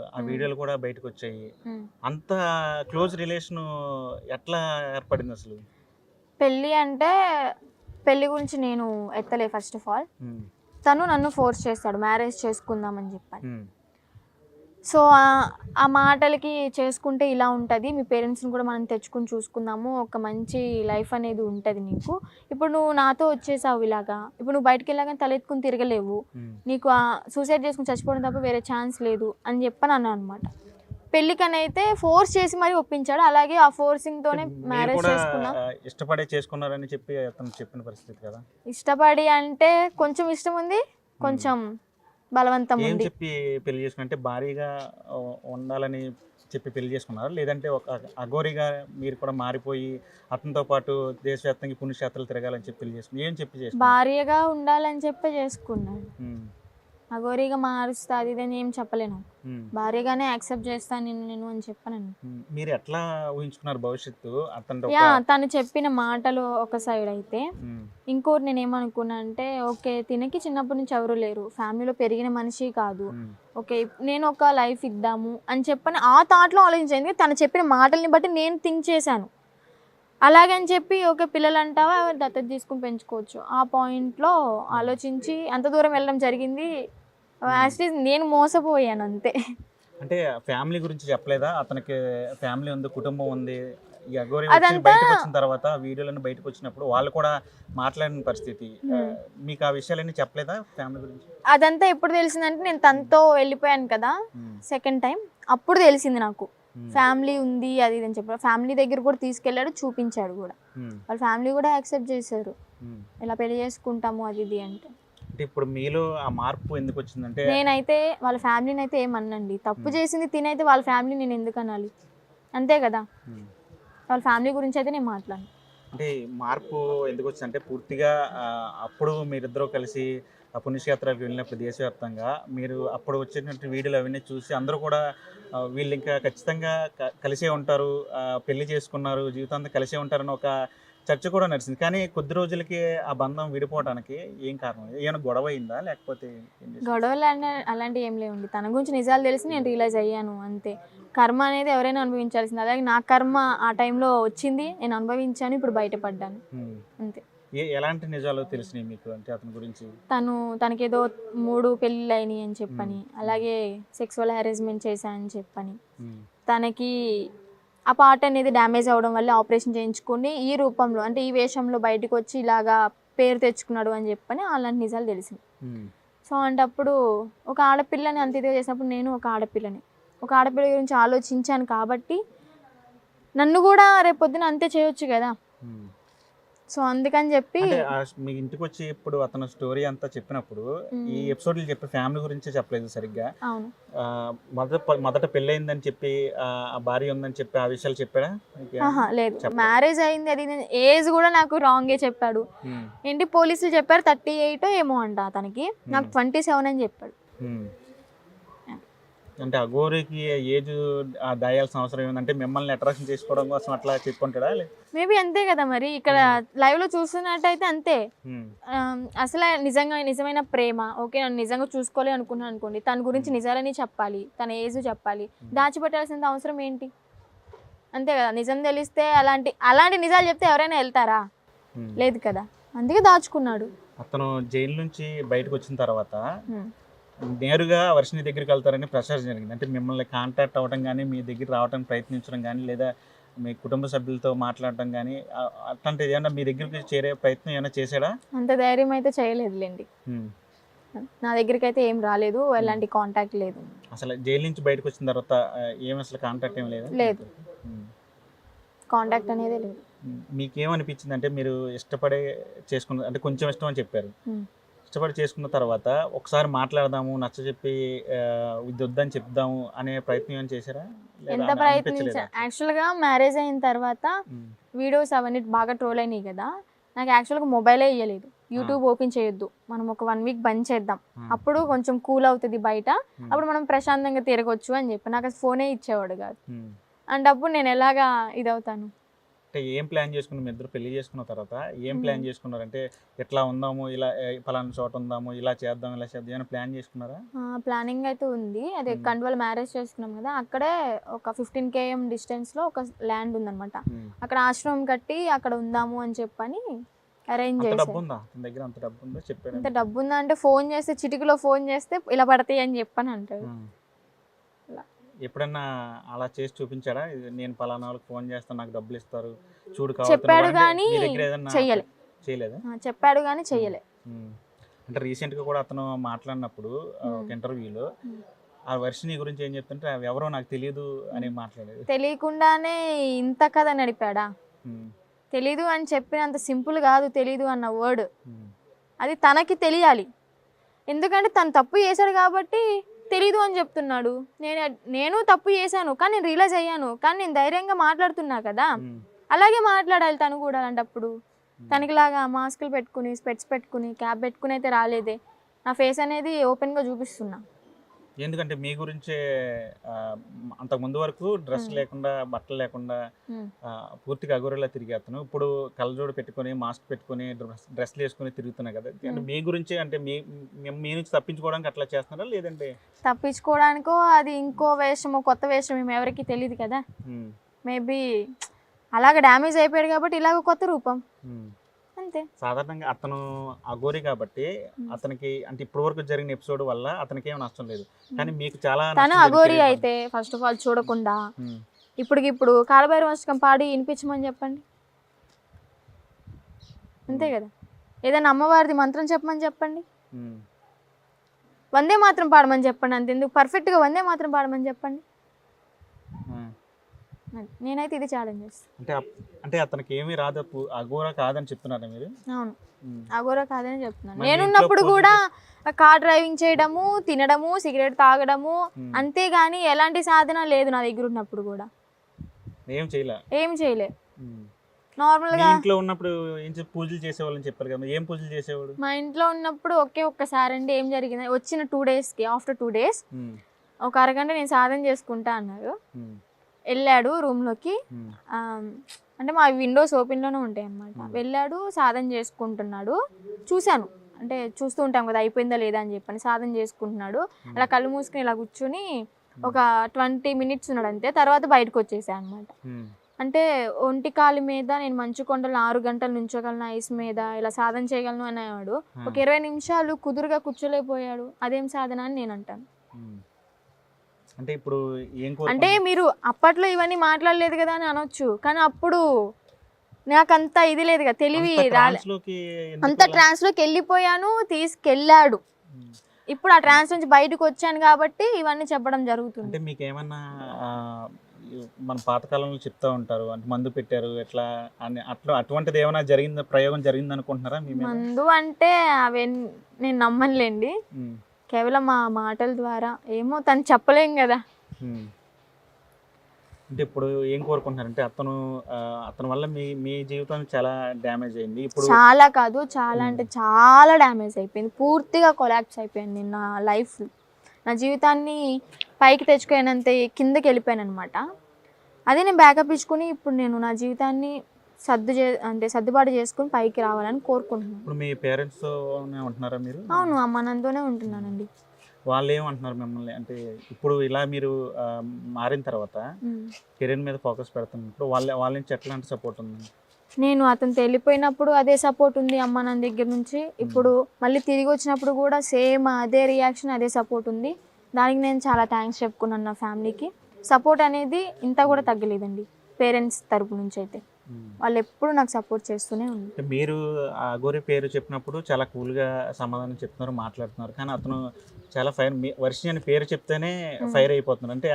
ఆ హ్మ్. వీడియోలు కూడా బయటకొచ్చాయి. హ్మ్. అంత క్లోజ్ రిలేషను ఎట్లా ఏర్పడిందసలు? పెళ్లి అంటే, పెళ్లి గురించి నేను ఎత్తలే ఫస్ట్ ఆఫ్ ఆల్. హ్మ్. తను నన్ను ఫోర్స్ చేస్తాడు మ్యారేజ్ చేసుకుందాం అని జెప్పని. హ్మ్. సో, ఆ మాటలకి చేసుకుంటే ఇలా ఉంటది. మీ పేరెంట్స్‌ని కూడా మనం తెచ్చుకొని చూసుకుందాము. ఒక మంచి లైఫ్ అనేది ఉంటది నీకు. ఇప్పుడు నువ్వు నాతో వచ్చేసావు ఇలాగా. ఇప్పుడు నువ్వు బయటికెళ్ళగానే తలెత్తుకొని తిరగలేవు. హ్మ్. నీకు సూసైడ్ చేసుకొని చచ్చిపోవడం తప్ప వేరే ఛాన్స్ లేదు అని చెప్పని అన్నాననమాట. పెళ్ళికనైతే ఫోర్స్ చేసి మరీ ఒప్పించాడు. అలాగే ఆ అంటే ఫోర్సింగ్‌తోనే మీరు మ్యారేజ్ కూడా చేసుకున్నాం. ఇష్టపడే చేసుకున్నారని చెప్పి అతను చెప్పిన పరిస్థితి కదా! ఇష్టపడి అంటే కొంచెం ఇష్టముంది. హ్మ్. కొంచెం బలవంతం ఏం ఉంది. చెప్పి పెళ్లి చేసుకున్నారు? అంటే భారీగా ఉండాలని చెప్పి పెళ్లి చేసుకున్నారా? లేదంటే ఒక అఘోరిగా మీరు కూడా మారిపోయి అతనితో పాటు దేశవ్యాప్తంగా పుణ్యక్షేత్రాలు తిరగాలని చెప్పి పెళ్లి చేసుకున్నారు? ఏం చెప్పి చేసుకున్నారు? భార్యగా ఉండాలని చెప్పే చేసుకున్నాడు. హ్మ్. అఘోరీగా మారుస్తా అది ఇది అని ఏం చెప్పలే నాకు. హ్మ్. భార్యగానే యాక్సెప్ట్ చేస్తా నిన్ను నేను అని చెప్పానను. హ్మ్. మీరెట్లా ఊహించుకున్నారు భవిష్యత్తు? అతనిది ఒక యాహ్! తను చెప్పిన మాటలు ఒక సైడ్ అయితే, హ్మ్. ఇంకోటి నేనేమనుకున్నా అంటే, ఓకే. తినకి చిన్నప్పటి నుంచి ఎవరు లేరు. ఫ్యామిలీలో పెరిగిన మనిషి కాదు. హ్మ్. ఓకే. నేను ఒక లైఫ్ ఇద్దాము అని చెప్పని ఆ థాట్‌లో ఆలోచించాను. ఎందుకంటే తను చెప్పిన మాటల్ని బట్టి నేను థింక్ చేశాను. అలాగని చెప్పి ఓకే. పిల్లలంటావా దత్తత తీసుకొని పెంచుకోవచ్చు. ఆ పాయింట్‌లో హ్మ్. ఆలోచించి అంత దూరం వెళ్ళడం జరిగింది. హ్మ్. యాస్ ఇట్ ఈజ్ నేను మోసపోయాను అంతే. అంటే ఫ్యామిలీ గురించి చెప్పలేదా? అతనికి ఫ్యామిలీ ఉంది, కుటుంబం ఉంది. ఈ అఘోరి వచ్చి అదంతా బయటకొచ్చిన తర్వాత వీడియోలన్నీ బయటకొచ్చినప్పుడు వాళ్ళు కూడా మాట్లాడిన పరిస్థితి. హ్మ్. మీకు ఆ విషయాలన్నీ చెప్పలేదా ఫ్యామిలీ గురించి? అదంతా ఎప్పుడు తెలిసిందంటే నేను తనతో వెళ్ళిపోయాను కదా! హ్మ్. Second time. అప్పుడు తెలిసింది నాకు. హ్మ్. ఫ్యామిలీ ఉంది అది ఇది అని చెప్పి. ఫ్యామిలీ దగ్గర కూడా తీసుకెళ్ళాడు, చూపించాడు గూడా. హ్మ్. వాళ్ళ ఫ్యామిలీ గూడా యాక్సెప్ట్ చేశారు. హ్మ్. ఇలా పెళ్లి చేసుకుంటాము అది ఇది అంటే. అంటే ఇప్పుడు మీలో ఆ మార్పు ఎందుకొచ్చిందంటే నేనైతే వాళ్ళ ఫ్యామిలీనైతే ఏమననండి. తప్పు హ్మ్. చేసింది తినైతే వాళ్ళ ఫ్యామిలీని నేను ఎందుకనాలి? అంతే గదా! హ్మ్. వాళ్ళ ఫ్యామిలీ గురించయితే నేను మాట్లాడను. అంటే మార్పు ఎందుకొచ్చిందంటే పూర్తిగా అప్పుడు మీరిద్దరూ కలిసి ఆ పుణ్యక్షేత్రాలకు వెళ్ళినప్పుడు దేశవ్యాప్తంగా మీరు అప్పుడు వచ్చినటువంటి వీడియోలు అవన్నీ చూసి అందరూ కూడా వీళ్ళింకా ఖచ్చితంగా కలిసే ఉంటారు. పెళ్లి చేసుకున్నారు. జీవితాంతం కలిసే ఉంటారని ఒక చర్చ కూడా నడిచింది. కానీ కొద్ది రోజులకే ఆ బంధం విడిపోవటానికి ఏం కారణం? ఏమైనా గొడవ అయిందా? లేకపోతే ఏం చేశారు? అలాంటివి ఏం లేవండి. తన గురించి నిజాలు తెలిసి నేను రియలైజ్ అయ్యాను అంతే. కర్మ అనేది ఎవరైనా అనుభవించాల్సిందే. అలాగే నా కర్మ ఆ టైంలో వచ్చింది. నేను అనుభవించాను. ఇప్పుడు బయటపడ్డాను. హ్మ్. అంతే. ఎలాంటి నిజాలు తెలిసినాయి మీకు అంటే అతని గురించి? తనకేదో 3 పెళ్ళిళ్ళయినాయి అని హ్మ్. చెప్పని, హ్మ్. అలాగే సెక్సువల్ హారాస్మెంట్ చేశా అని చెప్పని, హ్మ్. తనకి ఆ పార్ట్ అనేది డ్యామేజ్ అవ్వడం వల్ల ఆపరేషన్ చేయించుకొని ఈ రూపంలో అంటే ఈ వేషంలో బయటికొచ్చి ఇలాగా పేరు తెచ్చుకున్నాడు అని చెప్పని అలాంటి నిజాలు తెలిసినాయి. హ్మ్. సో, అంటప్పుడు ఒక ఆడపిల్లని అంత ఇదిగా చేసినప్పుడు నేను ఒక ఆడపిల్లని. ఒక ఆడపిల్ల గురించి ఆలోచించాను కాబట్టి, నన్ను గూడా రేపొద్దున అంతే చేయొచ్చు గదా! హ్మ్. సో, అందుకని జెప్పి అంటే మీ ఇంటికొచ్చి ఇప్పుడు అతను స్టోరీ అంతా చెప్పినప్పుడు, ఈ హ్మ్. ఎపిసోడ్‌లు చెప్పి ఫ్యామిలీ గురించే చెప్పలేదు సరిగ్గా. అవును. మొదట పెళ్లయిందని చెప్పి ఆ భార్య ఉందని చెప్పి ఆ విషయాలు చెప్పాడా మీకేమన్నా? అహా! లేదు. చెప్పలేదు. మ్యారేజ్ అయింది అది ఇది ఏజ్ గూడా నాకు రాంగే చెప్పాడు. హ్మ్. ఏంటి పోలీసులు చెప్పారు 38 ఏమో అంట అతనికి. నాకు హ్మ్. 27 అని జెప్పాడు. హ్మ్. యాహ్! అంటే అఘోరికి ఏజ్ దాయాల్సిన అవసరం ఏముందంటే మిమ్మల్ని అట్రాక్షన్ చేసుకోవడం కోసం అట్లా చెప్పుంటాడా? మేబీ అంతే గదా! మరి. ఇక్కడ హ్మ్. లైవ్‌లో చూస్తున్నట్టయితే అంతే. హ్మ్. అసల నిజమైన ప్రేమ ఓకే. నన్ను నిజంగా చూసుకోవాలి అనుకున్నాను అనుకోండి. తన గురించి హ్మ్. నిజాలన్నీ చెప్పాలి. తన ఏజ్ చెప్పాలి. హ్మ్. దాచిపెట్టాల్సినంత అవసరం ఏంటి? అంతే గదా! నిజం తెలిస్తే అలాంటి నిజాలు చెప్తే ఎవరైనా ఎళ్తారా? హ్మ్. లేదు కదా! అందుకే దాచుకున్నాడు. అతను జైలు నుంచి బయటకొచ్చిన తర్వాత హ్మ్. నేరుగా వర్షిని దగ్గరికెళ్తారని ప్రచారం జరిగింది. అంటే మిమ్మల్ని కాంటాక్ట్ అవ్వడం గాని, మీ దగ్గరికి రావడానికి ప్రయత్నించడం గాని, లేదా మీ కుటుంబ సభ్యులతో మాట్లాడటం గాని అట్లాంటిది ఏమన్నా మీ దగ్గరికి చేరే ప్రయత్నం ఏమైనా చేసాడా? అంత ధైర్యం అయితే చేయలేదులెండి. హ్మ్. నా దగ్గరికైతే ఏం రాలేదు. హ్మ్. ఎలాంటి కాంటాక్ట్ లేదు. అసలు జైలు నుంచి బయటకొచ్చిన తర్వాత అసలు కాంటాక్ట్ ఏమి లేదా లేదు. మీతో? హ్మ్. కాంటాక్ట్ అనేదే లేదు. హ్మ్. మీకేమనిపించిందంటే మీరు ఇష్టపడే చేసుకున్న అంటే కొంచెం ఇష్టం అని చెప్పారు. హ్మ్. ఇష్టపడి చేసుకున్న తర్వాత ఒకసారి మాట్లాడదాము, నచ్చజెప్పి ఇదొద్దని చెప్దాము అనే ప్రయత్నం ఏమైనా చేసారా? లేదా ఎంత ప్రయత్నించా అనిపించలేదా అట్లా? యాక్చువల్‌గా మ్యారేజ్ అయిన తర్వాత హ్మ్. వీడియోస్ అవన్నీ బాగా ట్రోల్ అయినాయి గదా! నాకు యాక్చువల్‌గా మొబైలే ఇయ్యలేదు. ఆ! యూట్యూబ్ ఓపెన్ చేయొద్దు. మనం ఒక 1 వీక్ బంద్ చేద్దాం. ఆ! అప్పుడు కొంచెం కూల్ అవుతది బయట. హ్మ్. అప్పుడు మనం ప్రశాంతంగా తిరగొచ్చు అని చెప్పి. నాకు అసలు ఫోనే ఇచ్చేవాడు గాదు. హ్మ్. అంటప్పుడు నేను ఎలాగా ఇదవుతాను? అంటే ఏం ప్లాన్ చేసుకున్నారు? మీ ఇద్దరు పెళ్లి చేసుకున్న తర్వాత ఏం ప్లాన్ చేసుకున్నారు? అంటే ఎట్లా ఉందాము, ఇలా పలానా చోట ఉందాము, ఇలా చేద్దాం, ఇలా చేద్దాం, ఏమైనా ప్లాన్ చేసుకున్నారా? ప్లానింగ్ అయితే ఉంది. అదే కండువల మ్యారేజ్ చేసుకున్నాం కదా, అక్కడే ఒక 15 km డిస్టెన్స్లో ఒక ల్యాండ్ ఉందన్నమాట. అక్కడ ఆశ్రమం కట్టి అక్కడ ఉందాము అని చెప్పని అరేంజ్ అంత డబ్బు చేశాను. ఉందా అతని దగ్గర? అంత డబ్బు ఉందా చెప్పాడు? ఇంత డబ్బు ఉందా అంటే ఫోన్ చేస్తే, చిటికలో ఫోన్ చేస్తే ఇలా పడతాయి అని చెప్పని అంటాడు. అలా. ఎప్పుడన్నా అలా చేసి చూపించాడా? నేను పలానా వాళ్ళకి ఫోన్ చేస్తాను, నాకు డబ్బులు ఇస్తారు, చూడు చెప్పాడు కావాలి కానీ మీ దగ్గర ఏదన్నా చెయ్యలే. చేయలేదా? చెప్పాడు కానీ చెయ్యలే. అంటే రీసెంట్గా కూడా అతను మాట్లాడినప్పుడు ఒక ఇంటర్వ్యూలో ఆ వర్షిని నీ గురించి ఏం చెప్తుంటే అవి ఎవరో నాకు తెలియదు అని మాట్లాడేది. తెలియకుండానే ఇంత కథ నడిపాడా? తెలీదు అని చెప్పినంత సింపుల్ కాదు తెలీదు అన్న వర్డ్. అది తనకి తెలియాలి, ఎందుకంటే తను తప్పు చేశాడు కాబట్టి తెలీదు అని చెప్తున్నాడు. నేను తప్పు చేశాను కానీ నేను రియలైజ్ అయ్యాను, కానీ నేను ధైర్యంగా మాట్లాడుతున్నా కదా, అలాగే మాట్లాడాలి తను కూడా. అలాంటప్పుడు తనకిలాగా మాస్కులు పెట్టుకుని, స్పెట్స్ పెట్టుకుని, క్యాప్ పెట్టుకుని అయితే రాలేదే. నా ఫేస్ అనేది ఓపెన్గా చూపిస్తున్నా. ఎందుకంటే మీ గురించే అంతకు ముందు వరకు డ్రెస్ లేకుండా, బట్టలు లేకుండా పూర్తిగా అగోరిలా తిరిగి అతను ఇప్పుడు కళ్ళజోడు పెట్టుకొని, మాస్క్ పెట్టుకొని, డ్రెస్లు వేసుకొని తిరుగుతున్నా కదా. అంటే మీ గురించే, అంటే మీ నుంచి తప్పించుకోవడానికి అట్లా చేస్తున్నారా, లేదంటే తప్పించుకోవడానికో అది ఇంకో వేషమో కొత్త వేషం మేము ఎవరికి తెలియదు కదా. మేబీ అలాగ డ్యామేజ్ అయిపోయాడు కాబట్టి ఇలాగ కొత్త రూపం అంతే. సాధారణంగా అతను అఘోరి కాబట్టి అతనికి, అంటే ఇప్పటి వరకు జరిగిన ఎపిసోడ్ వల్ల అతనికి ఏం నష్టం లేదు, కానీ మీకు చాలా తను అఘోరి అయితే ఫస్ట్ ఆఫ్ ఆల్ చూడకుండా ఇప్పుడు కాలభైరవ అష్టకం పాడి వినిపించమని చెప్పండి, అంతే కదా. ఏదైనా అమ్మవారిది మంత్రం చెప్పమని చెప్పండి, వందే మాత్రం పాడమని చెప్పండి, అంతెందుకు పర్ఫెక్ట్గా వందే మాత్రం పాడమని చెప్పండి. నేనైతే ఇది ఛాలెంజ్ చేస్తాను. అంటే అతనికి ఏమీ రాదు, అఘోర కాదని చెప్తున్నారా మీరు? అవును, అఘోర కాదని చెప్తున్నాను. నేనున్నప్పుడు కూడా కార్ డ్రైవింగ్ చేయడము, తినడము, సిగరెట్ తాగడము, అంతేగాని ఎలాంటి సాధన లేదు నా దగ్గర ఉన్నప్పుడు కూడా. ఏం చేయలే. నార్మల్ గా ఇంట్లో ఉన్నప్పుడు పూజలు చేసేవాళ్ళని చెప్పారు కదా, ఏం పూజలు చేసేవాడు? మా ఇంట్లో ఉన్నప్పుడు ఒక్కసారి అండి ఏం జరిగింది, వచ్చిన 2 days కి, ఆఫ్టర్ 2 days ఒక అరగంట నేను సాధన చేసుకుంటా అన్నారు. వెళ్ళాడు రూమ్లోకి, అంటే మా విండోస్ ఓపెన్లోనే ఉంటాయి అన్నమాట. వెళ్ళాడు, సాధన చేసుకుంటున్నాడు. చూశాను, అంటే చూస్తూ ఉంటాం కదా అయిపోయిందా లేదా అని చెప్పని. సాధన చేసుకుంటున్నాడు, అలా కళ్ళు మూసుకుని ఇలా కూర్చొని ఒక 20 minutes ఉన్నాడు అంతే. తర్వాత బయటకు వచ్చేసాను అనమాట. అంటే ఒంటి కాలు మీద నేను మంచు కొండలు 6 గంటలు నుంచోగలను, ఐస్ మీద ఇలా సాధన చేయగలను అనేవాడు. ఒక 20 నిమిషాలు కుదురుగా కూర్చోలేకపోయాడు. అదేం సాధన అని నేను అంటాను. అంటే ఇప్పుడు అంటే మీరు అప్పట్లో ఇవన్నీ మాట్లాడలేదు కదా అని అనొచ్చు, కానీ అప్పుడు నాకంత ఇది లేదు కదా, తెలివి అంత ట్రాన్స్లోకి వెళ్ళిపోయాను, తీసుకెళ్ళాడు. ఇప్పుడు ఆ ట్రాన్స్ నుంచి బయటకు వచ్చాను కాబట్టి ఇవన్నీ చెప్పడం జరుగుతుంది. అంటే మీకు ఏమన్నా మన పాతకాలంలో చెప్తా ఉంటారు, అంటే మందు పెట్టారు ఎట్లా అని, అట్లా అటువంటిది ఏమైనా జరిగింది, ప్రయోగం జరిగింది అనుకుంటున్నారా? మందు అంటే అవి నేను నమ్మనులేండి, కేవలం మా మాటల ద్వారా. ఏమో తను చెప్పలేం కదా. అంటే ఇప్పుడు ఏం కోరుకుంటున్నారంటే అతని వల్ల మీ జీవితం చాలా డ్యామేజ్ అయింది. ఇప్పుడు చాలా కాదు, చాలా అంటే చాలా డ్యామేజ్ అయిపోయింది, పూర్తిగా కొలాప్స్ అయిపోయింది. నేను నా లైఫ్, నా జీవితాన్ని పైకి తెచ్చుకోనంత కిందకి వెళ్ళిపోయాను అనమాట. అదే నేను బ్యాకప్ ఇచ్చుకుని ఇప్పుడు నేను నా జీవితాన్ని సర్దుబాటు చేసుకుని పైకి రావాలని కోరుకుంటున్నాను. ఇప్పుడు మీ పేరెంట్స్ ఉంటున్నారా మీరు? అవును, అమ్మ నాన్నతోనే ఉంటున్నానండి. వాళ్ళు ఏమంటున్నారు మిమ్మల్ని? అంటే ఇప్పుడు ఇలా మీరు మారిన తర్వాత కెరీర్ మీద ఫోకస్ పెడుతున్నప్పుడు వాళ్ళ నుంచి ఎట్లాంటి సపోర్ట్ ఉంది? నేను అతను వెళ్ళిపోయినప్పుడు అదే సపోర్ట్ ఉంది అమ్మ నాన్న దగ్గర నుంచి. ఇప్పుడు మళ్ళీ తిరిగి వచ్చినప్పుడు కూడా సేమ్ అదే రియాక్షన్, అదే సపోర్ట్ ఉంది. దానికి నేను చాలా థ్యాంక్స్ చెప్పుకున్నాను నా ఫ్యామిలీకి. సపోర్ట్ అనేది ఇంత కూడా తగ్గలేదండి పేరెంట్స్ తరపు నుంచి అయితే. వాళ్ళు ఎప్పుడు నాకు సపోర్ట్ చేస్తూనే ఉన్నారు. మీరు అఘోరి పేరు చెప్పినప్పుడు చాలా కూల్గా సమాధానం చెప్తున్నారు, మాట్లాడుతున్నారు, కానీ అతను చాలా ఫైర్, వర్షిని అని పేరు చెప్తేనే ఫైర్ అయిపోతున్నారు. అంటే